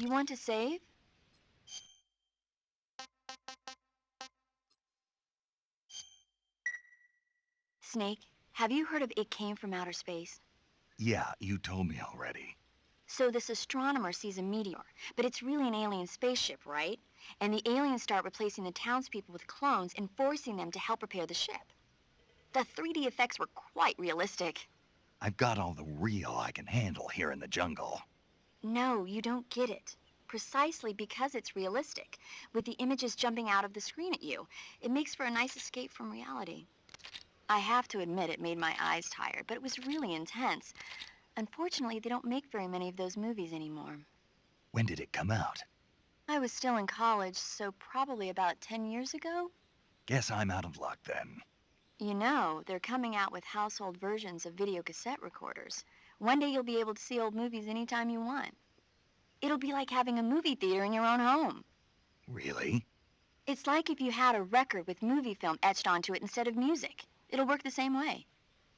You want to save? Snake, have you heard of It Came from Outer Space? Yeah, you told me already. So this astronomer sees a meteor, but it's really an alien spaceship, right? And the aliens start replacing the townspeople with clones and forcing them to help repair the ship. The 3D effects were quite realistic. I've got all the real I can handle here in the jungle. No, you don't get it. Precisely because it's realistic, with the images jumping out of the screen at you, it makes for a nice escape from reality. I have to admit it made my eyes tired, but it was really intense. Unfortunately, they don't make very many of those movies anymore. When did it come out? I was still in college, so probably about 10 years ago. Guess I'm out of luck then. You know, they're coming out with household versions of video cassette recorders. One day you'll be able to see old movies anytime you want. It'll be like having a movie theater in your own home. Really? It's like if you had a record with movie film etched onto it instead of music. It'll work the same way.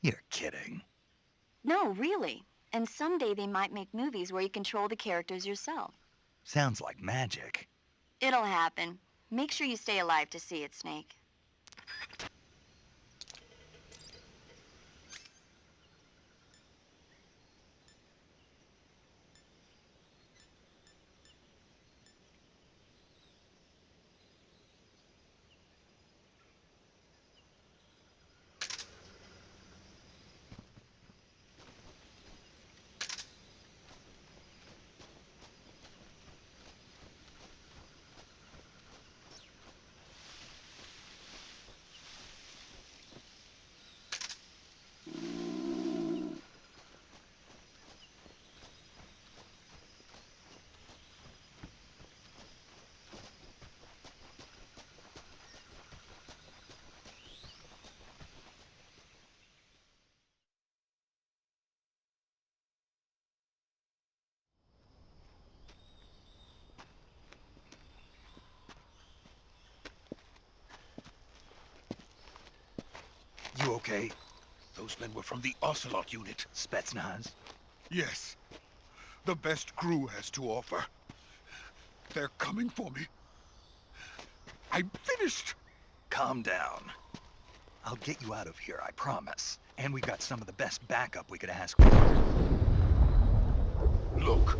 You're kidding. No, really. And someday they might make movies where you control the characters yourself. Sounds like magic. It'll happen. Make sure you stay alive to see it, Snake. You okay? Those men were from the Ocelot unit. Spetsnaz? Yes. The best crew has to offer. They're coming for me. I'm finished. Calm down. I'll get you out of here, I promise. And we've got some of the best backup we could ask for. Look.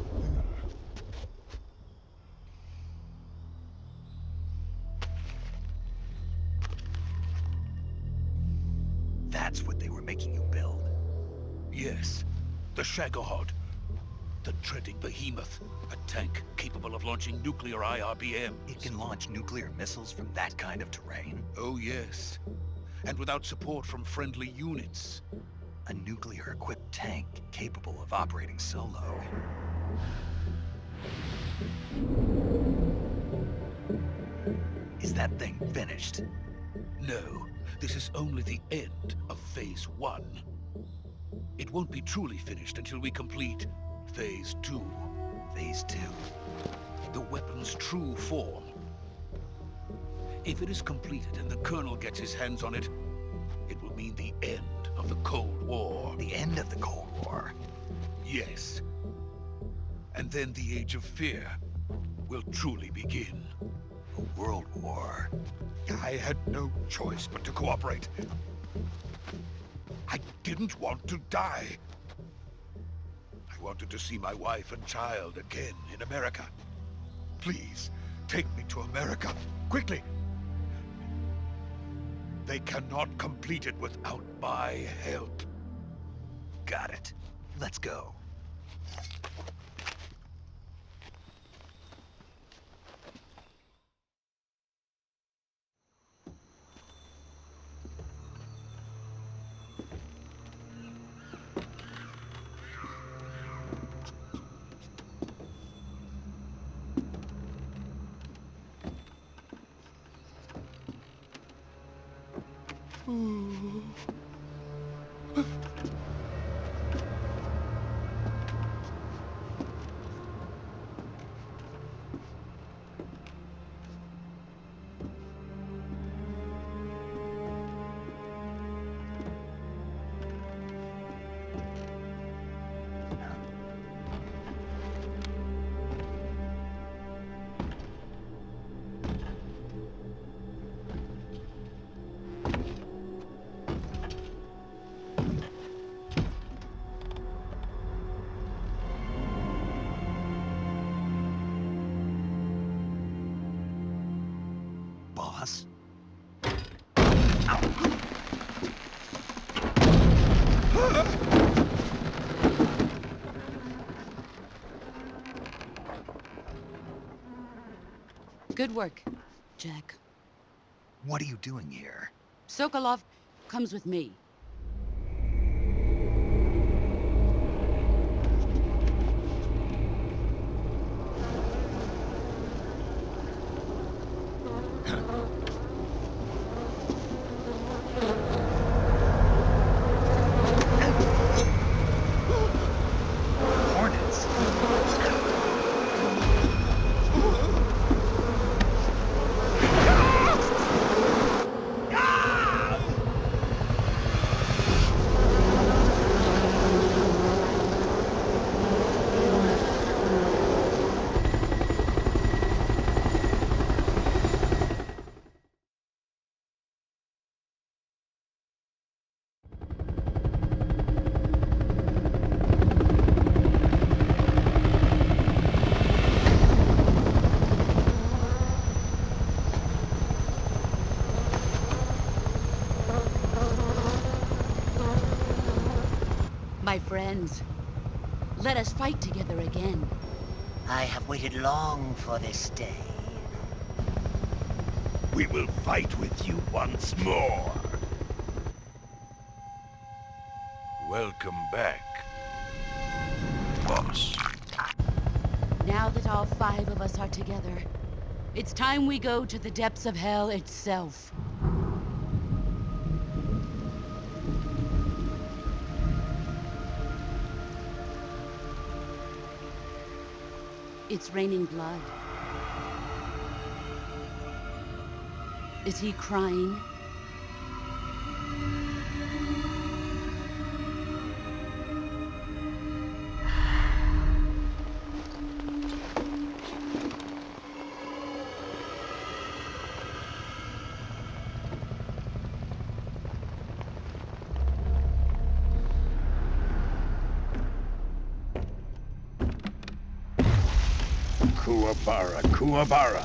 That's what they were making you build. Yes. The Shagohod. The treading behemoth. A tank capable of launching nuclear IRBMs. It can launch nuclear missiles from that kind of terrain? Oh, yes. And without support from friendly units. A nuclear-equipped tank capable of operating solo. Is that thing finished? No, this is only the end of Phase 1. It won't be truly finished until we complete Phase 2. Phase 2. The weapon's true form. If it is completed and the Colonel gets his hands on it, it will mean the end of the Cold War. The end of the Cold War? Yes. And then the Age of Fear will truly begin. A world war. I had no choice but to cooperate. I didn't want to die. I wanted to see my wife and child again in America. Please, take me to America, quickly. They cannot complete it without my help. Got it. Let's go. boss. Good work, Jack. What are you doing here? Sokolov comes with me. Hornets. My friends, let us fight together again. I have waited long for this day. We will fight with you once more. Welcome back, boss. Now that all 5 of us are together, it's time we go to the depths of hell itself. It's raining blood. Is he crying? Kuwabara, Kuwabara.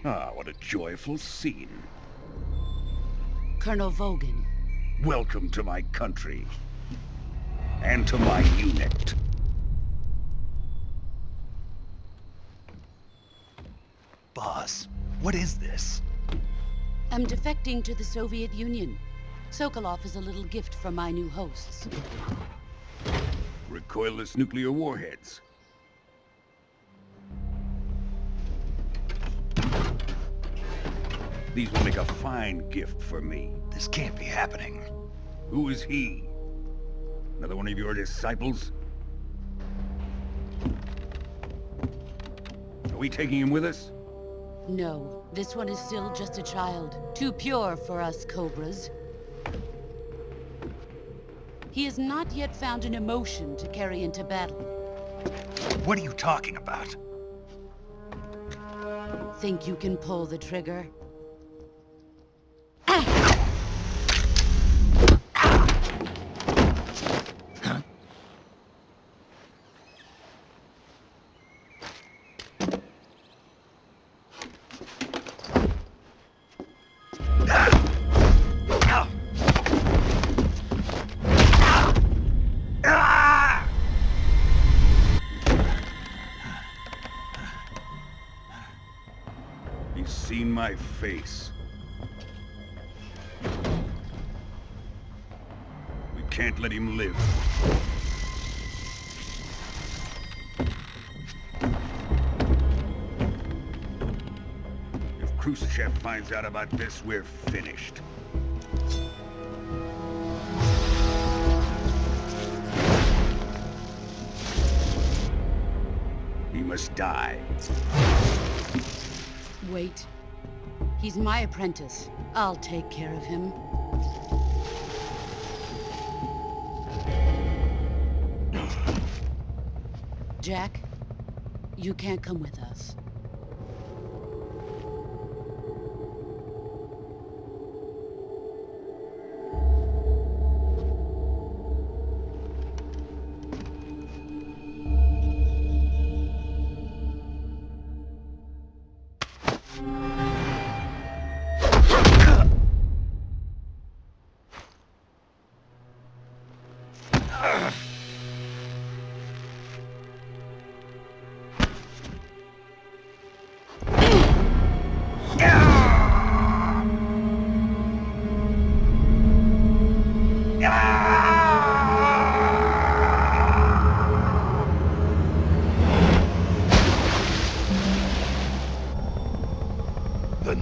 Ah, what a joyful scene. Colonel Vogan. Welcome to my country. And to my unit. Boss, what is this? I'm defecting to the Soviet Union. Sokolov is a little gift from my new hosts. Recoilless nuclear warheads. These will make a fine gift for me. This can't be happening. Who is he? Another one of your disciples? Are we taking him with us? No, this one is still just a child. Too pure for us Cobras. He has not yet found an emotion to carry into battle. What are you talking about? Think you can pull the trigger? He's seen my face. We can't let him live. If Khrushchev finds out about this, we're finished. He must die. Wait. He's my apprentice. I'll take care of him. Jack, you can't come with us.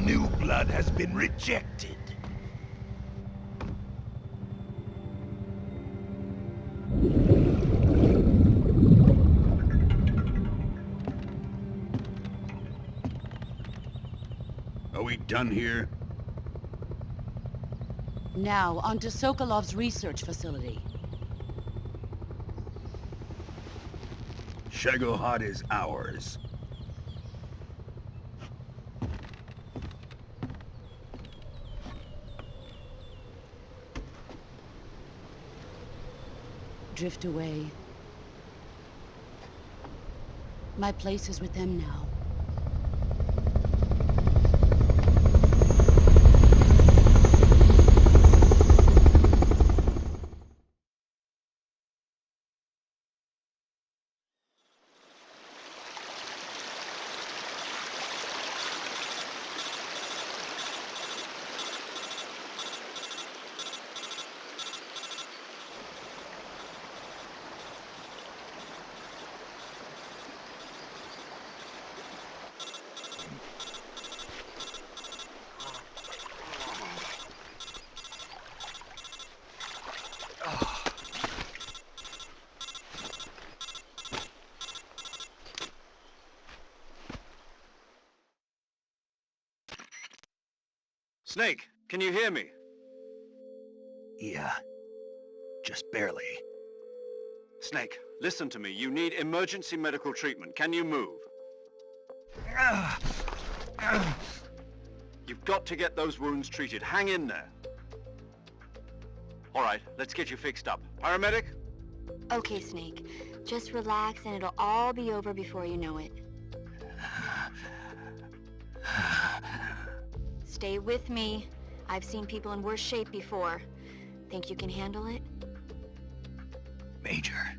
New blood has been rejected. Are we done here? Now, on to Sokolov's research facility. Shagohod is ours. Drift away. My place is with them now. Snake, can you hear me? Yeah. Just barely. Snake, listen to me. You need emergency medical treatment. Can you move? You've got to get those wounds treated. Hang in there. All right, let's get you fixed up. Paramedic? Okay, Snake. Just relax and it'll all be over before you know it. Stay with me. I've seen people in worse shape before. Think you can handle it? Major.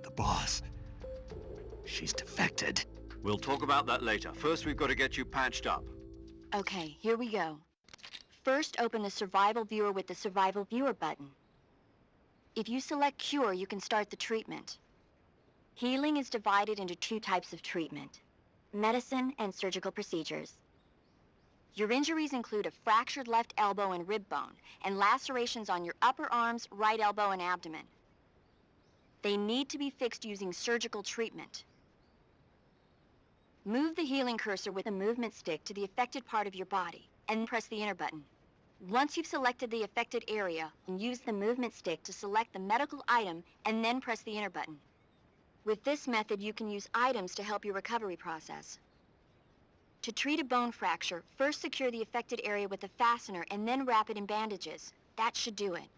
The boss. She's defected. We'll talk about that later. First, we've got to get you patched up. Okay, here we go. First, open the Survival Viewer with the Survival Viewer button. If you select Cure, you can start the treatment. Healing is divided into two types of treatment: medicine and surgical procedures. Your injuries include a fractured left elbow and rib bone, and lacerations on your upper arms, right elbow, and abdomen. They need to be fixed using surgical treatment. Move the healing cursor with a movement stick to the affected part of your body, and press the enter button. Once you've selected the affected area, use the movement stick to select the medical item, and then press the enter button. With this method, you can use items to help your recovery process. To treat a bone fracture, first secure the affected area with a fastener and then wrap it in bandages. That should do it.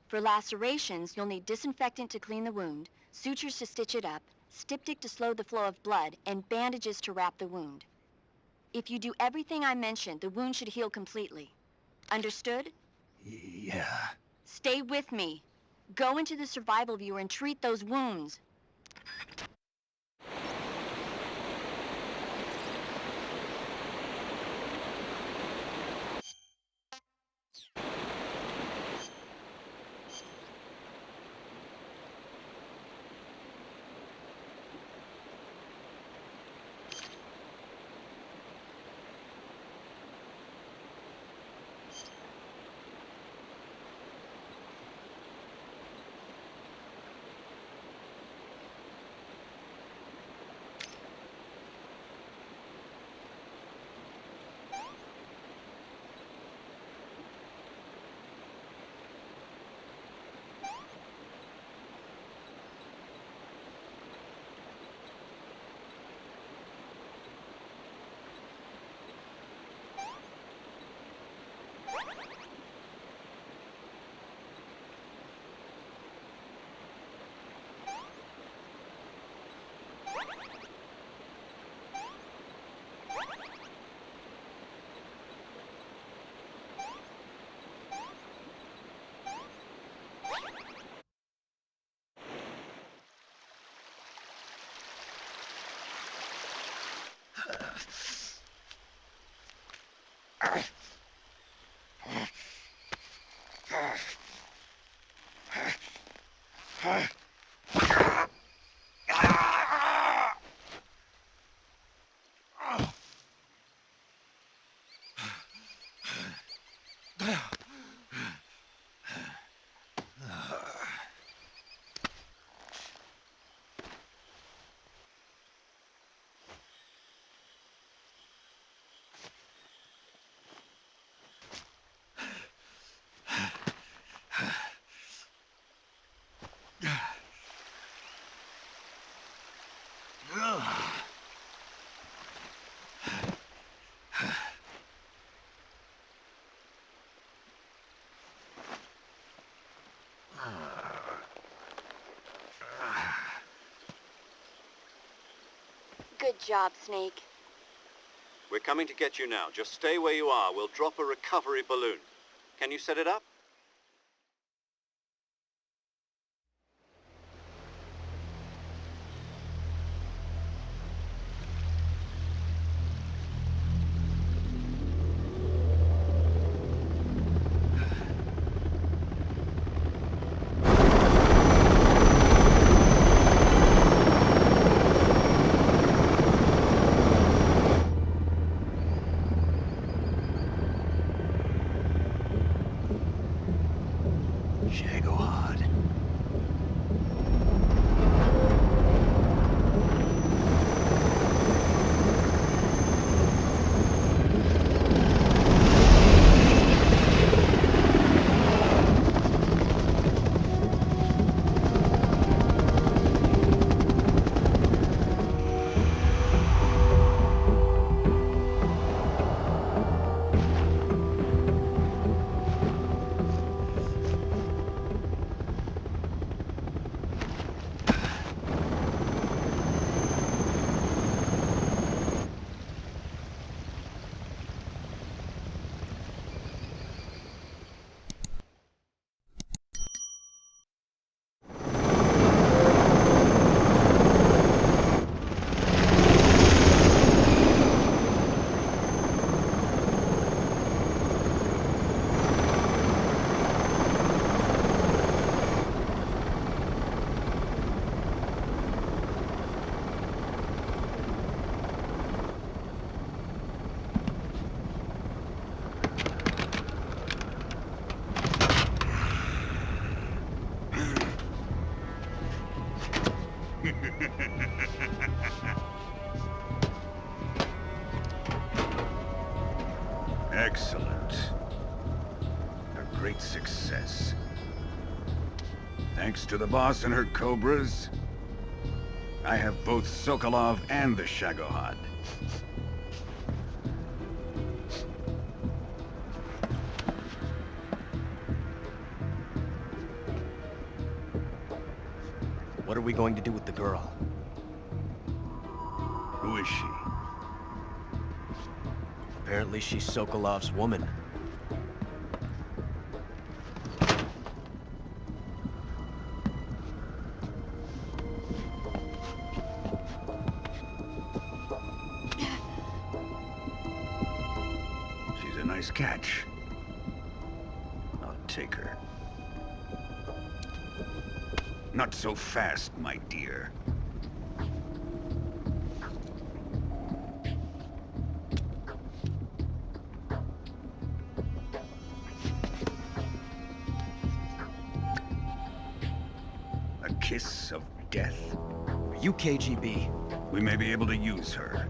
For lacerations, you'll need disinfectant to clean the wound, sutures to stitch it up, styptic to slow the flow of blood, and bandages to wrap the wound. If you do everything I mentioned, the wound should heal completely. Understood? Yeah. Stay with me. Go into the Survival Viewer and treat those wounds. Good job, Snake. We're coming to get you now. Just stay where you are. We'll drop a recovery balloon. Can you set it up? Shagohod. Excellent. A great success. Thanks to the boss and her cobras, I have both Sokolov and the Shagohod. What are we going to do with the girl? Who is she? Apparently she's Sokolov's woman. She's a nice catch. I'll take her. Not so fast, my dear. A kiss of death. Are you KGB? We may be able to use her.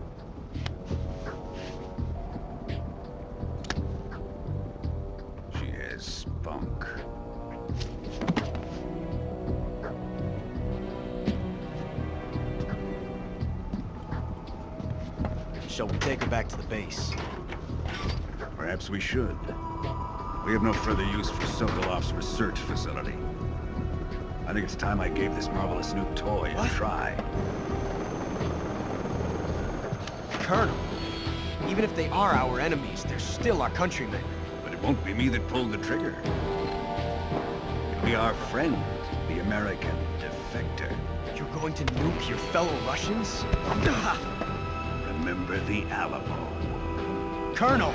She has spunk. Shall we take her back to the base? Perhaps we should. We have no further use for Sokolov's research facility. I think it's time I gave this marvelous new toy a try. Colonel, even if they are our enemies, they're still our countrymen. But it won't be me that pulled the trigger. It'll be our friend, the American defector. You're going to nuke your fellow Russians? Remember the Alamo. Colonel!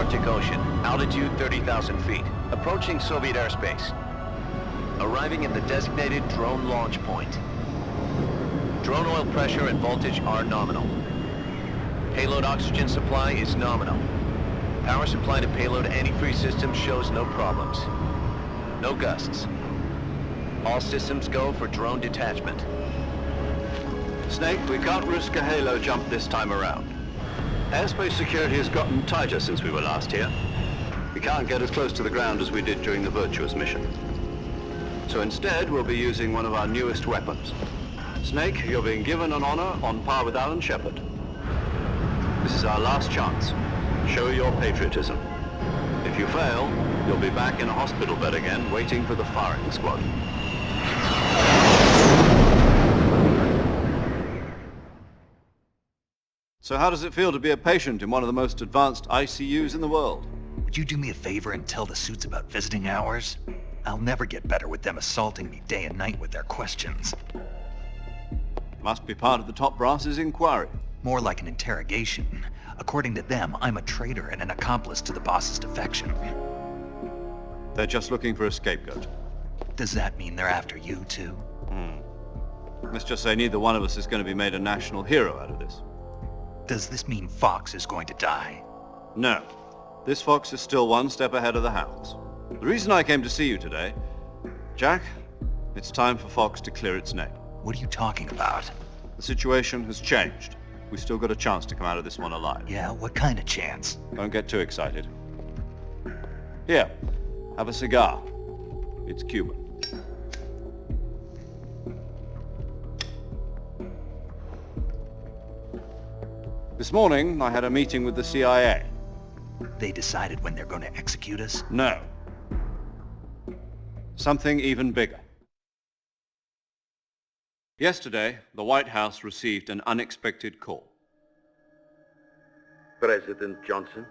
Arctic Ocean. Altitude 30,000 feet. Approaching Soviet airspace. Arriving at the designated drone launch point. Drone oil pressure and voltage are nominal. Payload oxygen supply is nominal. Power supply to payload antifreeze system shows no problems. No gusts. All systems go for drone detachment. Snake, we can't risk a halo jump this time around. Airspace security has gotten tighter since we were last here. We can't get as close to the ground as we did during the Virtuous mission. So instead, we'll be using one of our newest weapons. Snake, you're being given an honor on par with Alan Shepard. This is our last chance. Show your patriotism. If you fail, you'll be back in a hospital bed again, waiting for the firing squad. So how does it feel to be a patient in one of the most advanced ICUs in the world? Would you do me a favor and tell the suits about visiting hours? I'll never get better with them assaulting me day and night with their questions. Must be part of the top brass's inquiry. More like an interrogation. According to them, I'm a traitor and an accomplice to the boss's defection. They're just looking for a scapegoat. Does that mean they're after you, too? Let's just say neither one of us is going to be made a national hero out of this. Does this mean Fox is going to die? No. This fox is still one step ahead of the hounds. The reason I came to see you today, Jack, it's time for Fox to clear its name. What are you talking about? The situation has changed. We've still got a chance to come out of this one alive. Yeah, what kind of chance? Don't get too excited. Here, have a cigar. It's Cuban. This morning, I had a meeting with the CIA. They decided when they're going to execute us? No. Something even bigger. Yesterday, the White House received an unexpected call. President Johnson?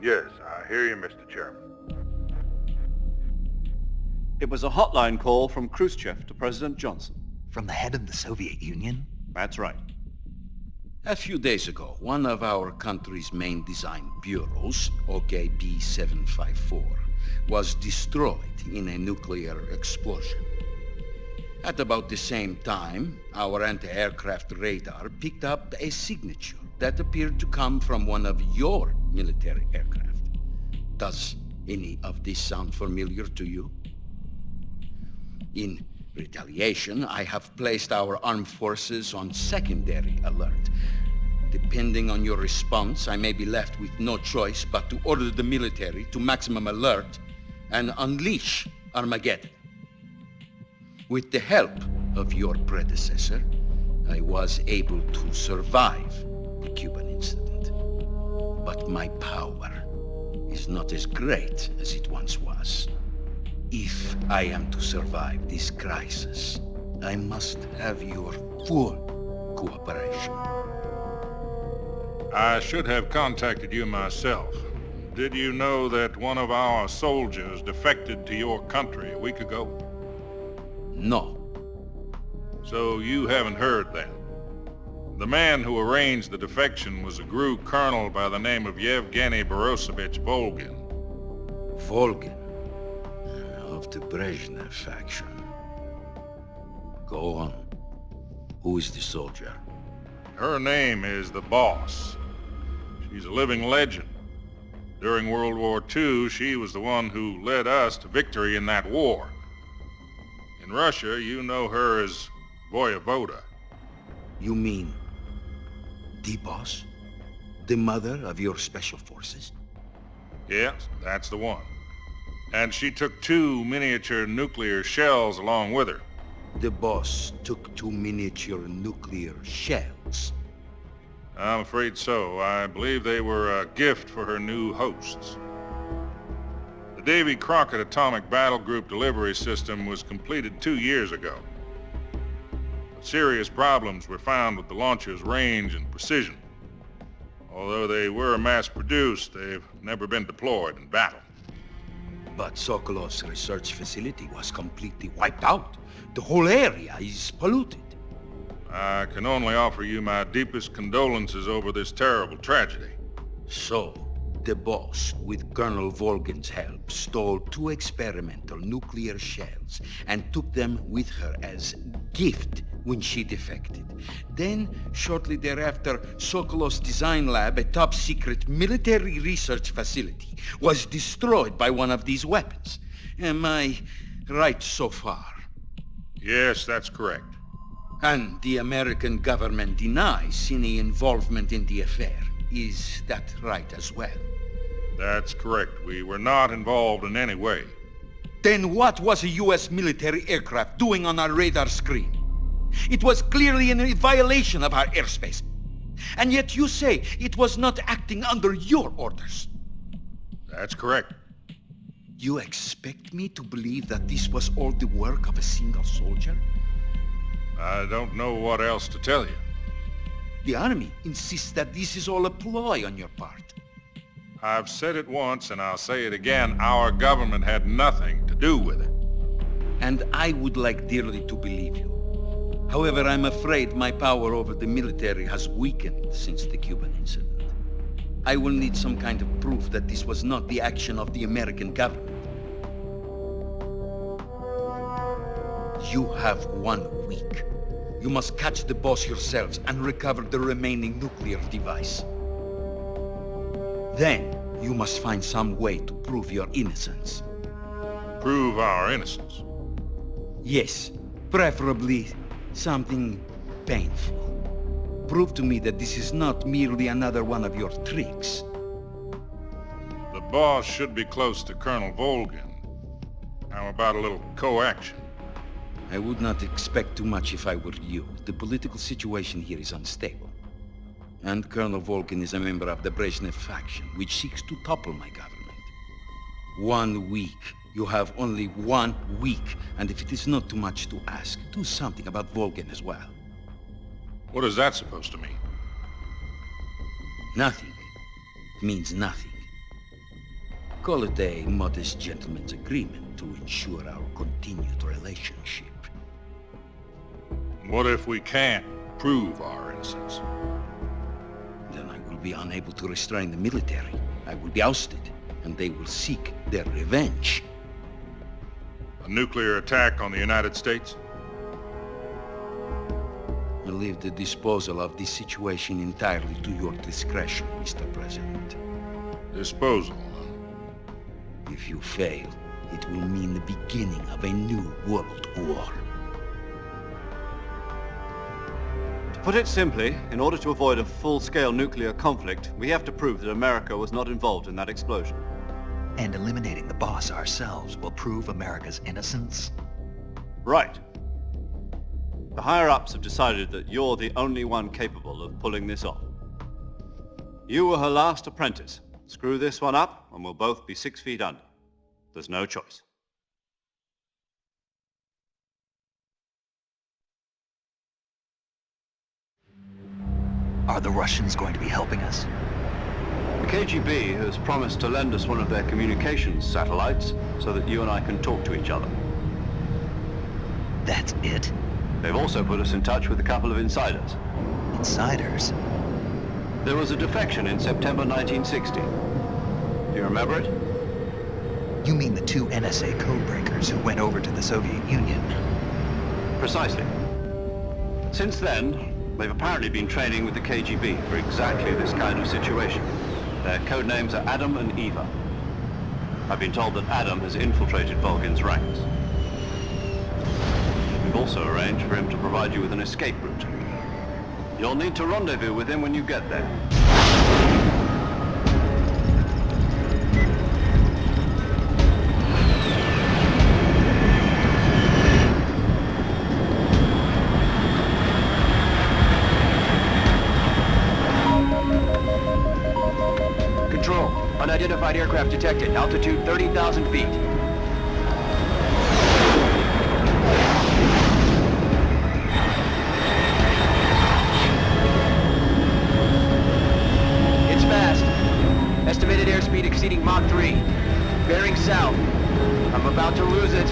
Yes, I hear you, Mr. Chairman. It was a hotline call from Khrushchev to President Johnson. From the head of the Soviet Union? That's right. A few days ago, one of our country's main design bureaus, OKB 754, was destroyed in a nuclear explosion. At about the same time, our anti-aircraft radar picked up a signature that appeared to come from one of your military aircraft. Does any of this sound familiar to you? In retaliation, I have placed our armed forces on secondary alert. Depending on your response, I may be left with no choice but to order the military to maximum alert and unleash Armageddon. With the help of your predecessor, I was able to survive the Cuban incident. But my power is not as great as it once was. If I am to survive this crisis, I must have your full cooperation. I should have contacted you myself. Did you know that one of our soldiers defected to your country a week ago? No. So you haven't heard that. The man who arranged the defection was a GRU colonel by the name of Yevgeny Borisovich Volgin. Volgin? Of the Brezhnev faction. Go on. Who is the soldier? Her name is the Boss. She's a living legend. During World War II, she was the one who led us to victory in that war. In Russia, you know her as Voyevoda. You mean the Boss? The mother of your special forces? Yes, that's the one. And she took 2 miniature nuclear shells along with her. The Boss took 2 miniature nuclear shells? I'm afraid so. I believe they were a gift for her new hosts. The Davy Crockett Atomic Battle Group delivery system was completed 2 years ago. But serious problems were found with the launcher's range and precision. Although they were mass-produced, they've never been deployed in battle. But Sokolov's research facility was completely wiped out. The whole area is polluted. I can only offer you my deepest condolences over this terrible tragedy. So, the boss, with Colonel Volgin's help, stole 2 experimental nuclear shells and took them with her as gift when she defected. Then, shortly thereafter, Sokolov's design lab, a top-secret military research facility, was destroyed by one of these weapons. Am I right so far? Yes, that's correct. And the American government denies any involvement in the affair. Is that right as well? That's correct. We were not involved in any way. Then what was a U.S. military aircraft doing on our radar screen? It was clearly in violation of our airspace. And yet you say it was not acting under your orders. That's correct. You expect me to believe that this was all the work of a single soldier? I don't know what else to tell you. The Army insists that this is all a ploy on your part. I've said it once and I'll say it again. Our government had nothing to do with it. And I would like dearly to believe you. However, I'm afraid my power over the military has weakened since the Cuban incident. I will need some kind of proof that this was not the action of the American government. You have 1 week. You must catch the boss yourselves and recover the remaining nuclear device. Then, you must find some way to prove your innocence. Prove our innocence. Yes, preferably something painful. Prove to me that this is not merely another one of your tricks. The boss should be close to Colonel Volgin. How about a little co-action? I would not expect too much if I were you. The political situation here is unstable. And Colonel Volgin is a member of the Brezhnev faction, which seeks to topple my government. 1 week. You have only 1 week. And if it is not too much to ask, do something about Volgin as well. What is that supposed to mean? Nothing. It means nothing. Call it a modest gentleman's agreement to ensure our continued relationship. What if we can't prove our innocence? Then I will be unable to restrain the military. I will be ousted, and they will seek their revenge. A nuclear attack on the United States? I leave the disposal of this situation entirely to your discretion, Mr. President. Disposal? If you fail, it will mean the beginning of a new world war. To put it simply, in order to avoid a full-scale nuclear conflict, we have to prove that America was not involved in that explosion. And eliminating the boss ourselves will prove America's innocence? Right. The higher-ups have decided that you're the only one capable of pulling this off. You were her last apprentice. Screw this one up, and we'll both be 6 feet under. There's no choice. Are the Russians going to be helping us? The KGB has promised to lend us one of their communications satellites so that you and I can talk to each other. That's it? They've also put us in touch with a couple of insiders. Insiders? There was a defection in September 1960. Do you remember it? You mean the 2 NSA codebreakers who went over to the Soviet Union? Precisely. Since then, they've apparently been training with the KGB for exactly this kind of situation. Their code names are Adam and Eva. I've been told that Adam has infiltrated Volgin's ranks. We've also arranged for him to provide you with an escape route. You'll need to rendezvous with him when you get there. Control. Unidentified aircraft detected. Altitude 30,000 feet. It's fast. Estimated airspeed exceeding Mach 3. Bearing south. I'm about to lose it.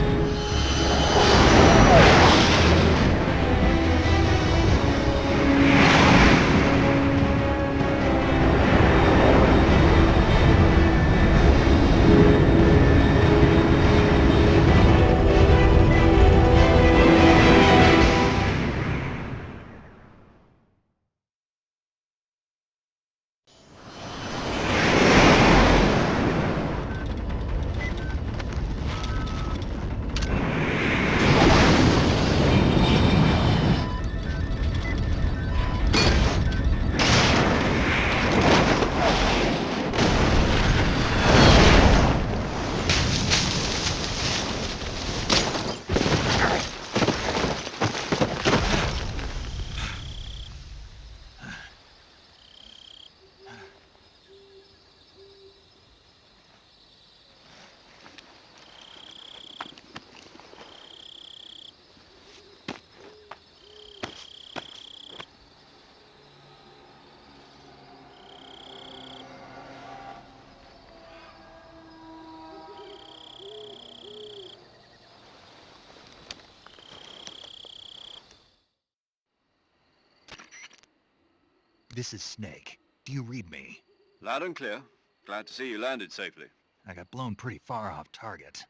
This is Snake. Do you read me? Loud and clear. Glad to see you landed safely. I got blown pretty far off target.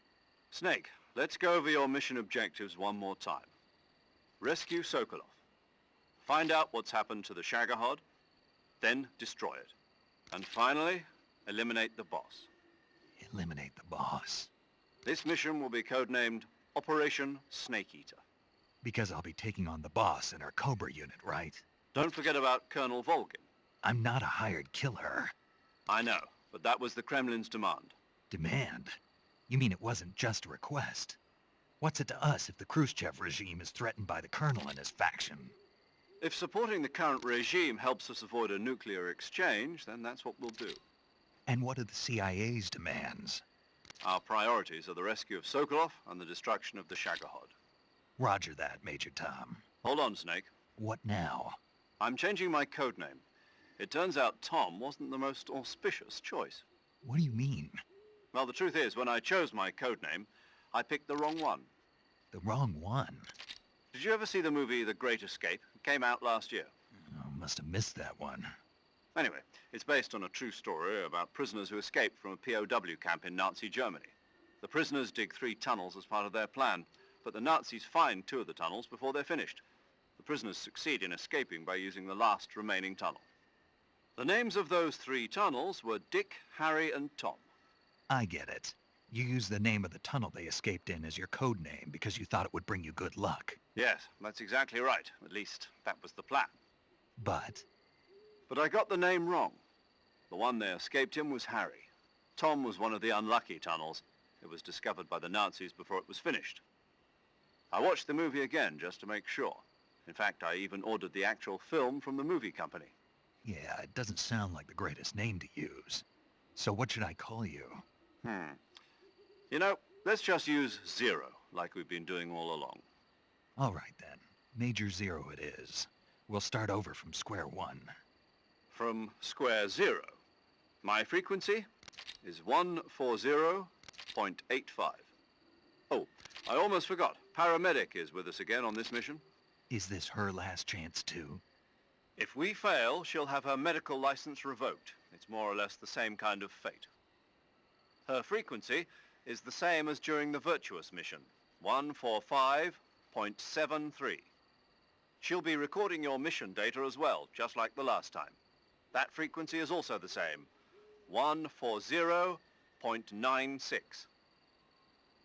Snake, let's go over your mission objectives one more time. Rescue Sokolov. Find out what's happened to the Shagohod, then destroy it. And finally, eliminate the boss. Eliminate the boss. This mission will be codenamed Operation Snake Eater. Because I'll be taking on the boss in our Cobra unit, right? Don't forget about Colonel Volgin. I'm not a hired killer. I know, but that was the Kremlin's demand. Demand? You mean it wasn't just a request? What's it to us if the Khrushchev regime is threatened by the Colonel and his faction? If supporting the current regime helps us avoid a nuclear exchange, then that's what we'll do. And what are the CIA's demands? Our priorities are the rescue of Sokolov and the destruction of the Shagohod. Roger that, Major Tom. Hold on, Snake. What now? I'm changing my codename. It turns out Tom wasn't the most auspicious choice. What do you mean? Well, the truth is, when I chose my codename, I picked the wrong one. The wrong one? Did you ever see the movie The Great Escape? It came out last year. Oh, must have missed that one. Anyway, it's based on a true story about prisoners who escaped from a POW camp in Nazi Germany. The prisoners dig 3 tunnels as part of their plan, but the Nazis find 2 of the tunnels before they're finished. The prisoners succeed in escaping by using the last remaining tunnel. The names of those 3 tunnels were Dick, Harry, and Tom. I get it. You used the name of the tunnel they escaped in as your code name because you thought it would bring you good luck. Yes, that's exactly right. At least, that was the plan. But I got the name wrong. The one they escaped in was Harry. Tom was one of the unlucky tunnels. It was discovered by the Nazis before it was finished. I watched the movie again just to make sure. In fact, I even ordered the actual film from the movie company. yeah, it doesn't sound like the greatest name to use. So what should I call you? You know, let's just use Zero, like we've been doing all along. All right then. Major Zero it is. We'll start over from square one. From square 0. My frequency is 140.85. Oh, I almost forgot. Paramedic is with us again on this mission. Is this her last chance too? If we fail, she'll have her medical license revoked. It's more or less the same kind of fate. Her frequency is the same as during the Virtuous mission, 145.73. She'll be recording your mission data as well, just like the last time. That frequency is also the same, 140.96.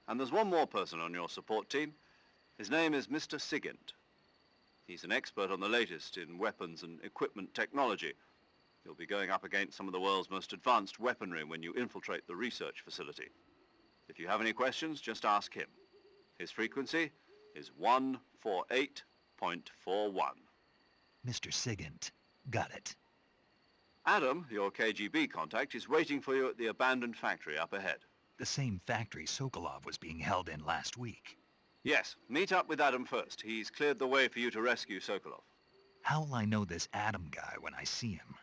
And there's one more person on your support team. His name is Mr. Sigint. He's an expert on the latest in weapons and equipment technology. You'll be going up against some of the world's most advanced weaponry when you infiltrate the research facility. If you have any questions, just ask him. His frequency is 148.41. Mr. Sigint. Got it. Adam, your KGB contact, is waiting for you at the abandoned factory up ahead. The same factory Sokolov was being held in last week. Yes, meet up with Adam first. He's cleared the way for you to rescue Sokolov. How will I know this Adam guy when I see him?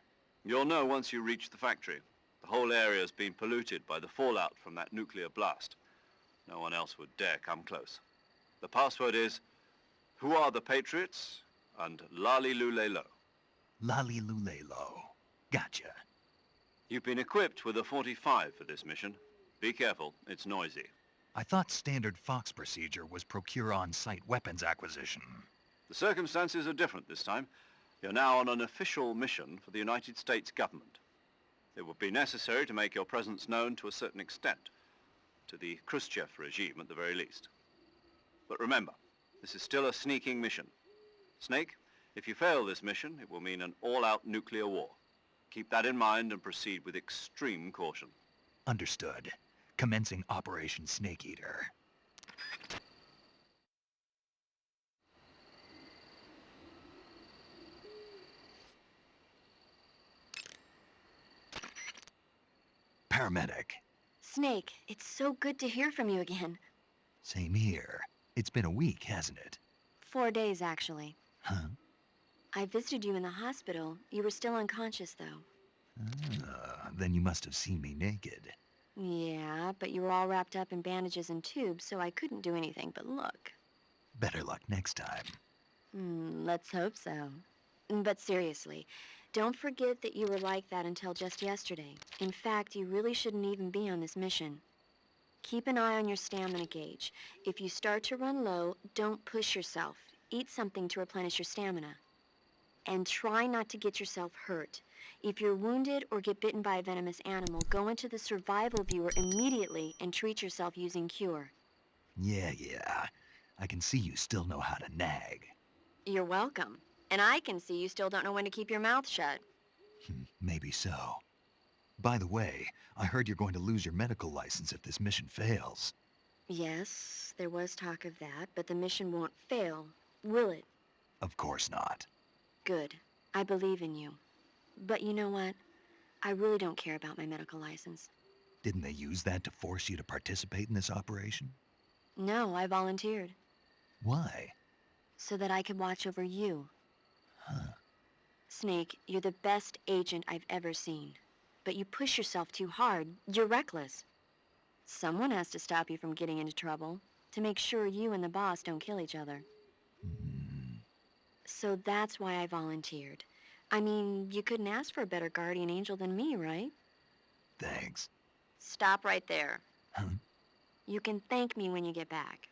You'll know once you reach the factory. The whole area's been polluted by the fallout from that nuclear blast. No one else would dare come close. The password is, "Who are the Patriots?" and Lali Lulelo. Lali Lulelo. Gotcha. You've been equipped with a 45 for this mission. Be careful, it's noisy. I thought standard Fox procedure was procure on-site weapons acquisition. The circumstances are different this time. You're now on an official mission for the United States government. It would be necessary to make your presence known to a certain extent, to the Khrushchev regime at the very least. But remember, this is still a sneaking mission. Snake, if you fail this mission, it will mean an all-out nuclear war. Keep that in mind and proceed with extreme caution. Understood. Commencing Operation Snake Eater. Paramedic. Snake, it's so good to hear from you again. Same here. It's been a week, hasn't it? 4 days, actually. Huh? I visited you in the hospital. You were still unconscious, though. Then you must have seen me naked. Yeah, but you were all wrapped up in bandages and tubes, so I couldn't do anything but look. Better luck next time. Let's hope so. But seriously, Don't forget that you were like that until just yesterday. In fact, you really shouldn't even be on this mission. Keep an eye on your stamina gauge. If you start to run low, don't push yourself. Eat something to replenish your stamina. And try not to get yourself hurt. If you're wounded or get bitten by a venomous animal, go into the survival viewer immediately and treat yourself using Cure. Yeah. I can see you still know how to nag. You're welcome. And I can see you still don't know when to keep your mouth shut. Maybe so. By the way, I heard you're going to lose your medical license if this mission fails. Yes, there was talk of that, but the mission won't fail, will it? Of course not. Good. I believe in you. But you know what? I really don't care about my medical license. Didn't they use that to force you to participate in this operation? No, I volunteered. Why? So that I could watch over you. Huh. Snake, you're the best agent I've ever seen. But you push yourself too hard. You're reckless. Someone has to stop you from getting into trouble, to make sure you and the boss don't kill each other. So that's why I volunteered. I mean, you couldn't ask for a better guardian angel than me, right? Thanks. Stop right there. Huh? You can thank me when you get back.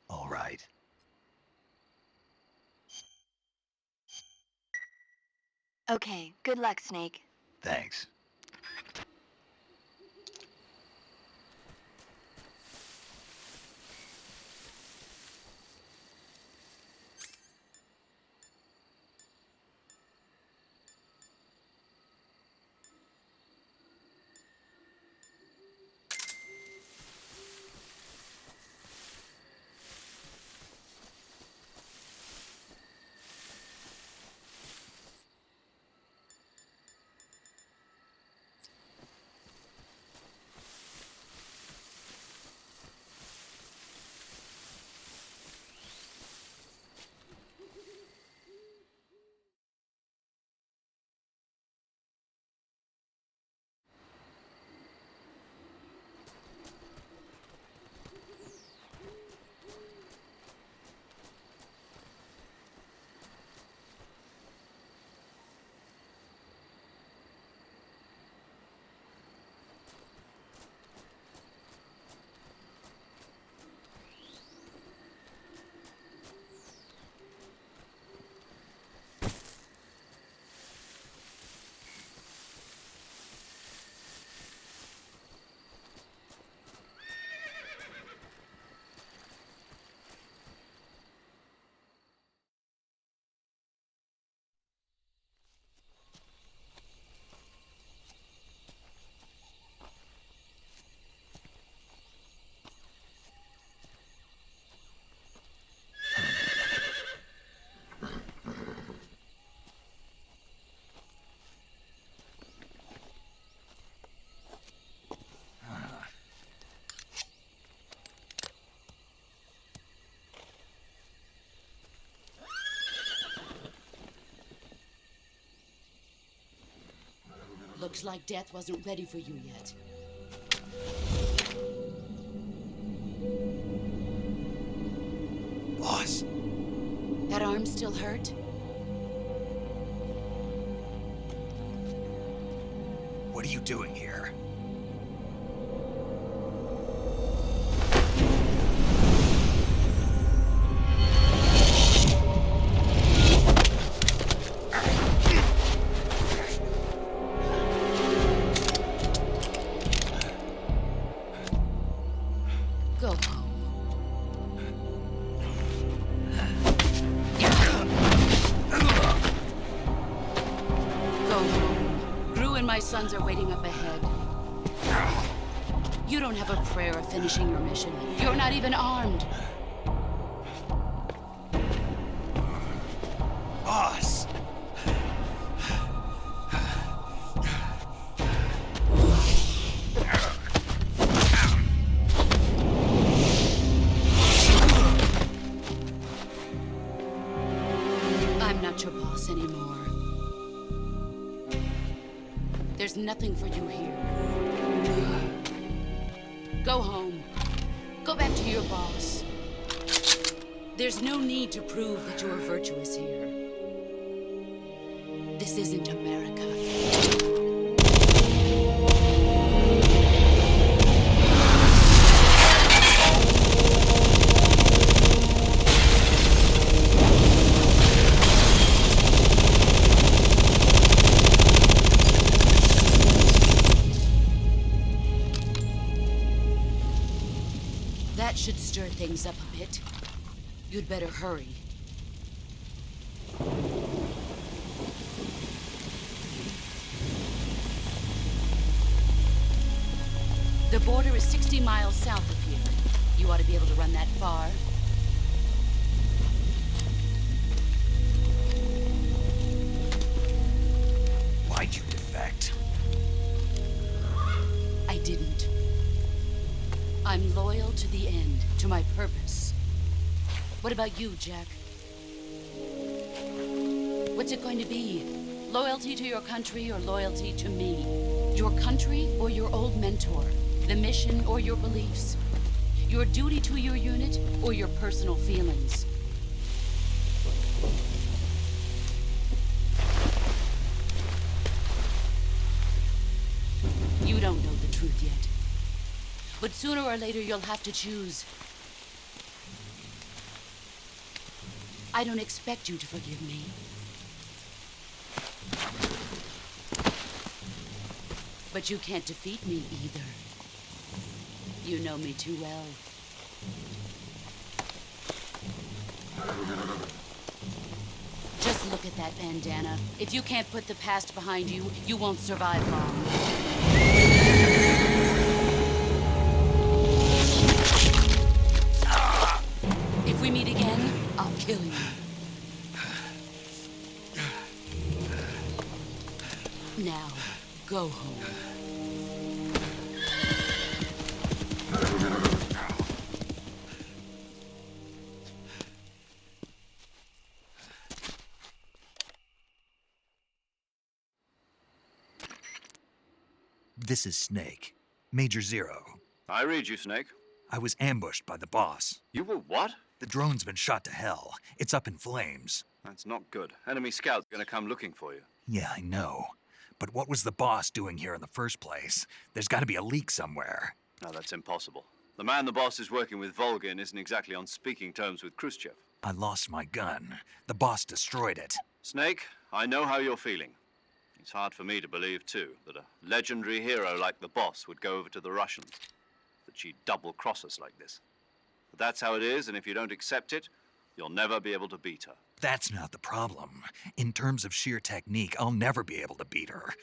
All right. Okay, good luck, Snake. Thanks. Looks like death wasn't ready for you yet. Boss! That arm still hurt? What are you doing here? Go home. Go home. Gru and my sons are waiting up ahead. You don't have a prayer of finishing your mission. You're not even armed. Boss! I'm not your boss anymore. There's nothing for you here. Go home. Go back to your boss. There's no need to prove that you are virtuous here. This isn't America. That should stir things up a bit. You'd better hurry. The border is 60 miles south of here. You ought to be able to run that far. Why'd you defect? I didn't. I'm loyal to the end, to my purpose. What about you, Jack? What's it going to be? Loyalty to your country or loyalty to me? Your country or your old mentor? The mission or your beliefs? Your duty to your unit or your personal feelings? You don't know the truth yet. But sooner or later you'll have to choose. I don't expect you to forgive me. But you can't defeat me either. You know me too well. Just look at that bandana. If you can't put the past behind you, you won't survive long. If we meet again, I'll kill you. Now, go home. This is Snake. Major Zero. I read you, Snake. I was ambushed by the boss. You were what? The drone's been shot to hell. It's up in flames. That's not good. Enemy scouts are gonna come looking for you. Yeah, I know. But what was the boss doing here in the first place? There's gotta be a leak somewhere. No, that's impossible. The man the boss is working with, Volgin, isn't exactly on speaking terms with Khrushchev. I lost my gun. The boss destroyed it. Snake, I know how you're feeling. It's hard for me to believe, too, that a legendary hero like the boss would go over to the Russians. That she'd double-cross us like this. But that's how it is, and if you don't accept it, you'll never be able to beat her. That's not the problem. In terms of sheer technique, I'll never be able to beat her.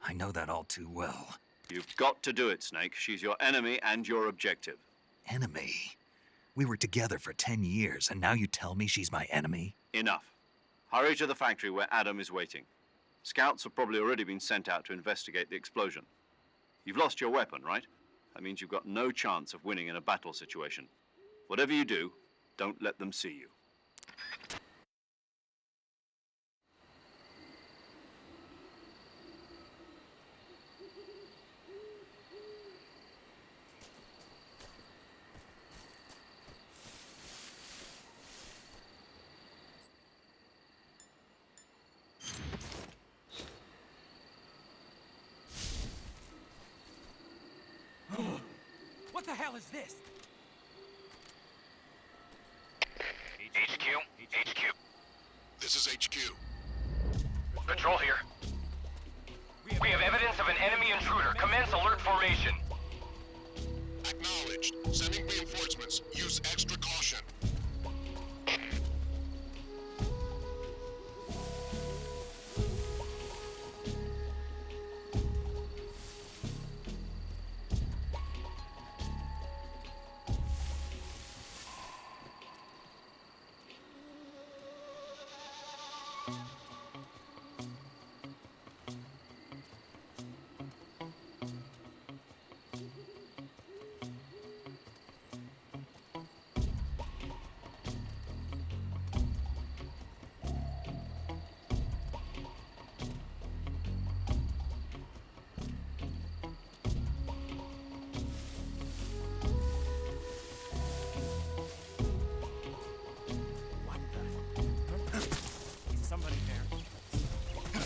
I know that all too well. You've got to do it, Snake. She's your enemy and your objective. Enemy? We were together for 10 years, and now you tell me she's my enemy? Enough. Hurry to the factory where Adam is waiting. Scouts have probably already been sent out to investigate the explosion. You've lost your weapon, right? That means you've got no chance of winning in a battle situation. Whatever you do, don't let them see you. What the hell is this? HQ. This is HQ. Patrol here. We have evidence of an enemy intruder. Commence alert formation. Acknowledged. Sending reinforcements. Use extra caution. Somebody there.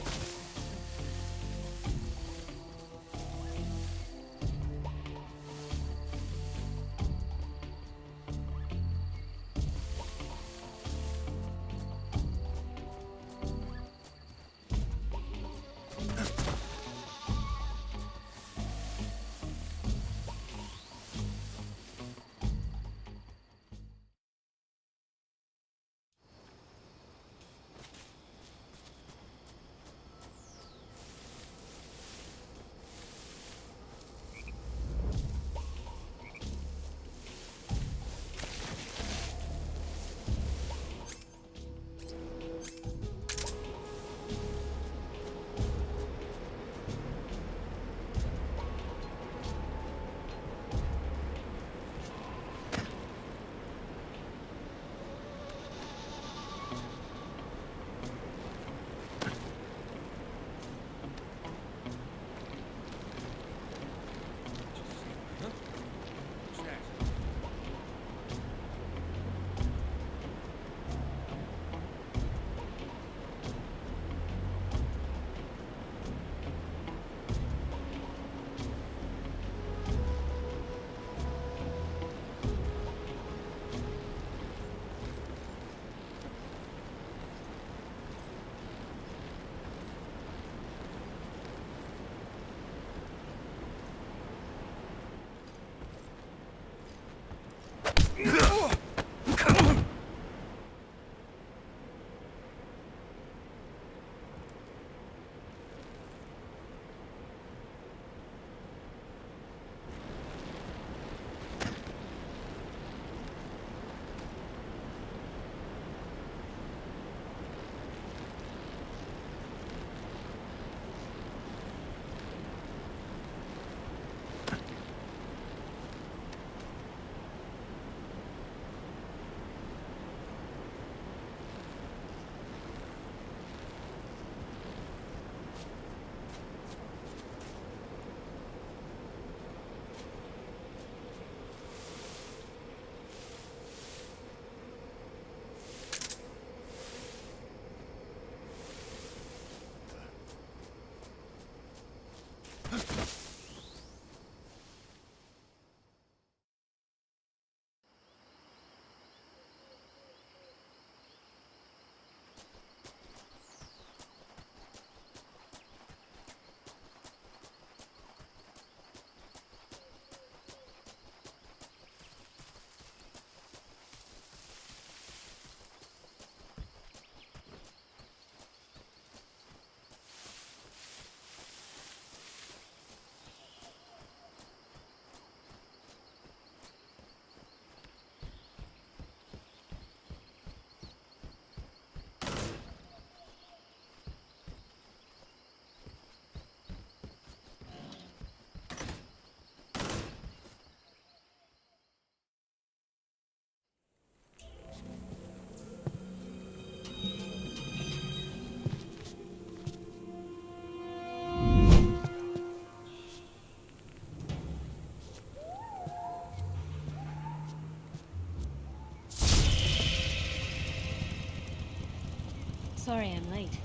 Sorry I'm late.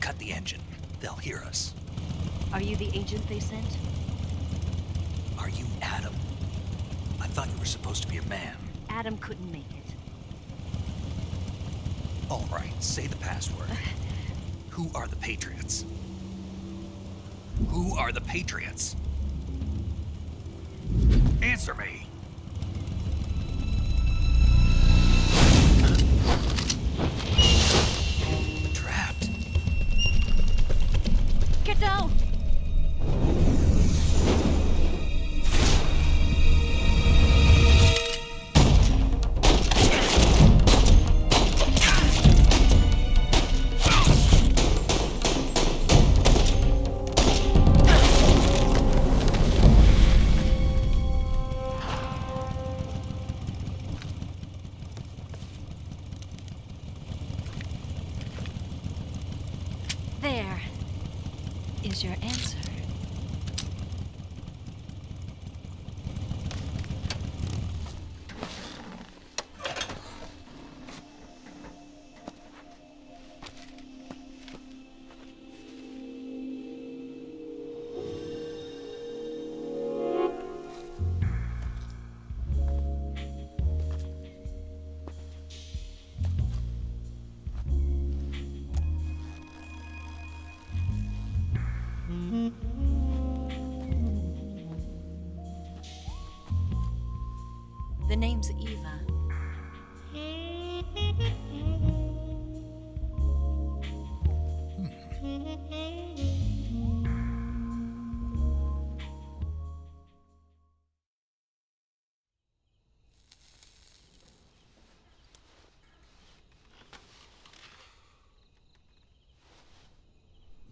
Cut the engine. They'll hear us. Are you the agent they sent? Are you Adam? I thought you were supposed to be a man. Adam couldn't make it. All right, say the password. Who are the Patriots? Who are the Patriots? Answer me! Trapped. Get down! There is your answer. The name's Eva.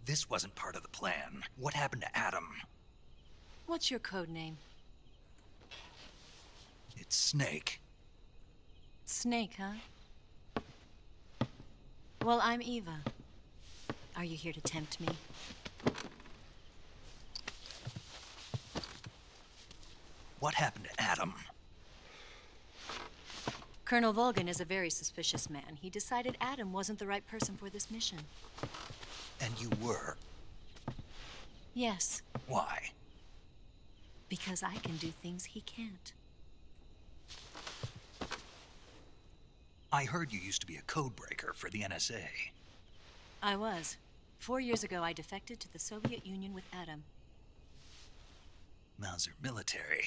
This wasn't part of the plan. What happened to Adam? What's your code name? It's Snake. Snake, huh? Well, I'm Eva. Are you here to tempt me? What happened to Adam? Colonel Volgan is a very suspicious man. He decided Adam wasn't the right person for this mission. And you were? Yes, Why? because I can do things he can't. I heard you used to be a code breaker for the NSA. I was. 4 years ago, I defected to the Soviet Union with Adam. Mauser military.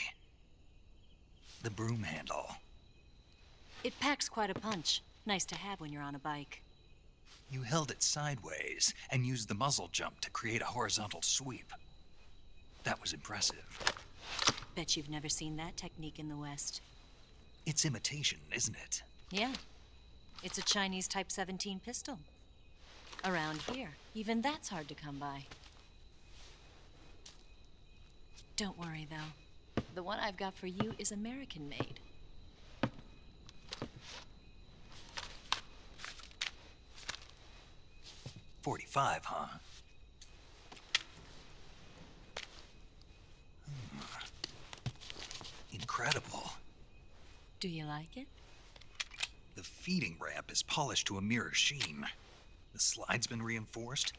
The broom handle. It packs quite a punch. Nice to have when you're on a bike. You held it sideways and used the muzzle jump to create a horizontal sweep. That was impressive. Bet you've never seen that technique in the West. It's imitation, isn't it? Yeah. It's a Chinese Type 17 pistol. Around here, even that's hard to come by. Don't worry, though. The one I've got for you is American-made. .45, huh? Incredible. Do you like it? The feeding ramp is polished to a mirror sheen. The slide's been reinforced,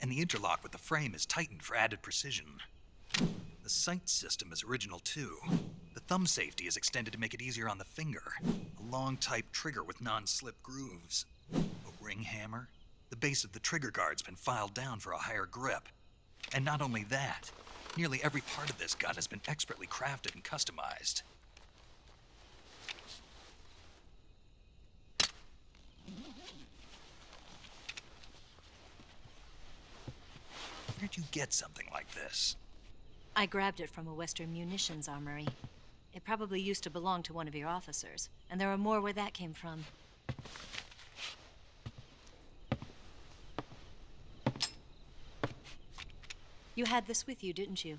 and the interlock with the frame is tightened for added precision. The sight system is original too. The thumb safety is extended to make it easier on the finger. A long type trigger with non-slip grooves. A ring hammer. The base of the trigger guard's been filed down for a higher grip. And not only that, nearly every part of this gun has been expertly crafted and customized. Where'd you get something like this? I grabbed it from a Western munitions armory. It probably used to belong to one of your officers, and there are more where that came from. You had this with you, didn't you?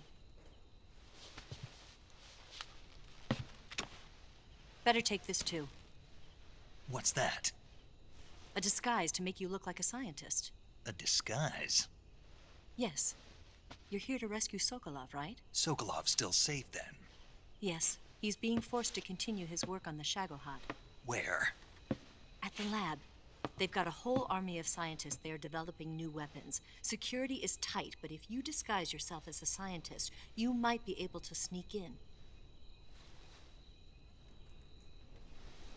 Better take this too. What's that? A disguise to make you look like a scientist. A disguise? Yes. You're here to rescue Sokolov, right? Sokolov's still safe then? Yes. He's being forced to continue his work on the Shagohod. Where? At the lab. They've got a whole army of scientists there developing new weapons. Security is tight, but if you disguise yourself as a scientist, you might be able to sneak in.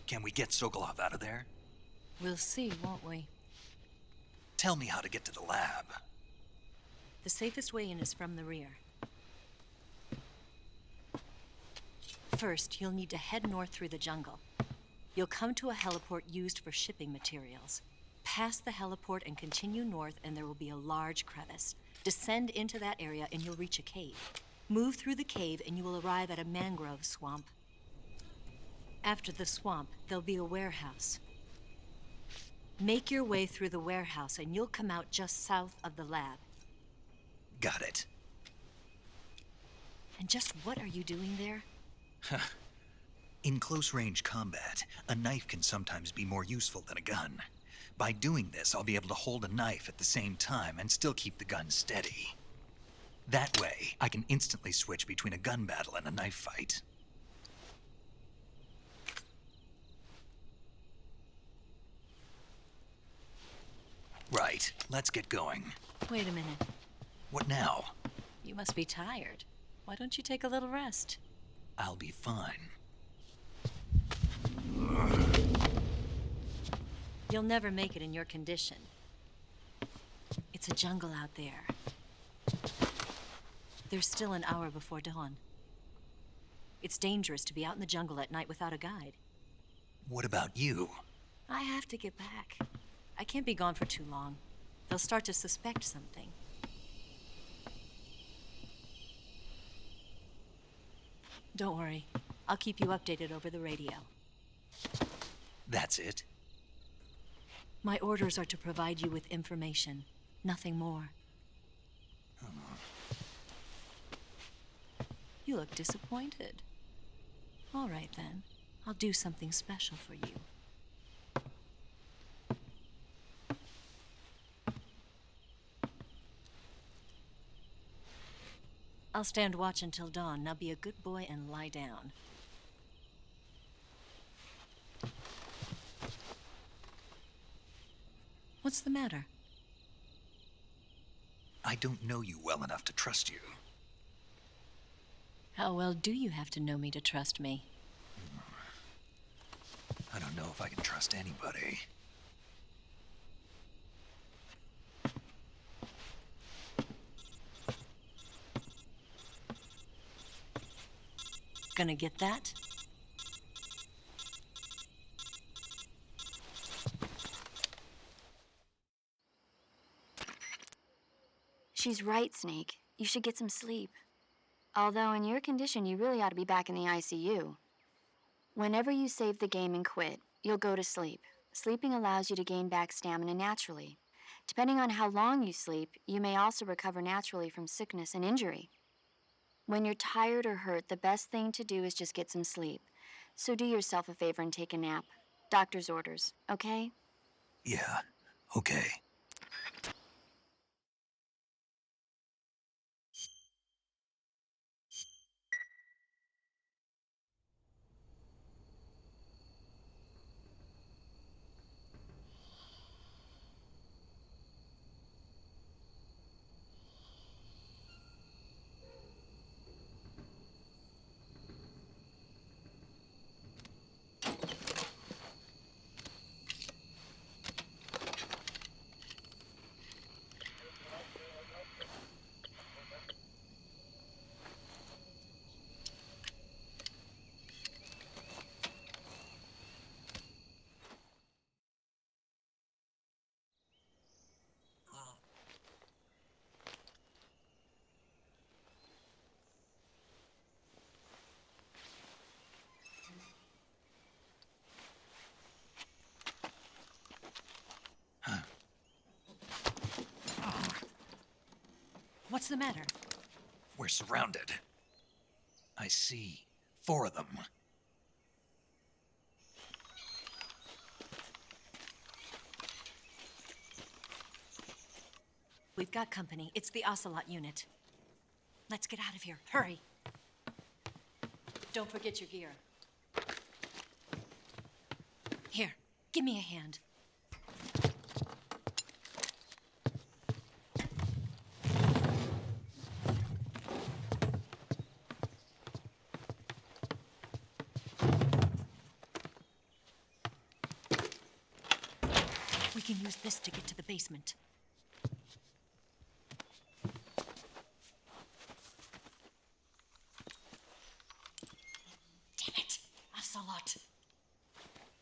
Can we get Sokolov out of there? We'll see, won't we? Tell me how to get to the lab. The safest way in is from the rear. First, you'll need to head north through the jungle. You'll come to a heliport used for shipping materials. Pass the heliport and continue north, and there will be a large crevice. Descend into that area, and you'll reach a cave. Move through the cave, and you will arrive at a mangrove swamp. After the swamp, there'll be a warehouse. Make your way through the warehouse, and you'll come out just south of the lab. Got it. And just what are you doing there? In close-range combat, a knife can sometimes be more useful than a gun. By doing this, I'll be able to hold a knife at the same time and still keep the gun steady. That way, I can instantly switch between a gun battle and a knife fight. Right, let's get going. Wait a minute. What now? You must be tired. Why don't you take a little rest? I'll be fine. You'll never make it in your condition. It's a jungle out there. There's still an hour before dawn. It's dangerous to be out in the jungle at night without a guide. What about you? I have to get back. I can't be gone for too long. They'll start to suspect something. Don't worry. I'll keep you updated over the radio. That's it? My orders are to provide you with information, nothing more. You look disappointed. All right, then. I'll do something special for you. I'll stand watch until dawn. Now be a good boy and lie down. What's the matter? I don't know you well enough to trust you. How well do you have to know me to trust me? I don't know if I can trust anybody. Gonna get that? She's right, Snake. You should get some sleep. Although in your condition, you really ought to be back in the ICU. Whenever you save the game and quit, you'll go to sleep. Sleeping allows you to gain back stamina naturally. Depending on how long you sleep, you may also recover naturally from sickness and injury. When you're tired or hurt, the best thing to do is just get some sleep. So do yourself a favor and take a nap. Doctor's orders, okay? Yeah, okay. What's the matter? We're surrounded. I see 4 of them. We've got company. It's the Ocelot unit. Let's get out of here. Hurry. Don't forget your gear. Here, give me a hand. We can use this to get to the basement. Damn it! Ocelot.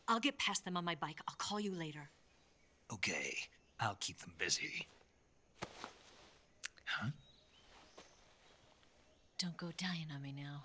I'll get past them on my bike. I'll call you later. Okay, I'll keep them busy. Huh? Don't go dying on me now.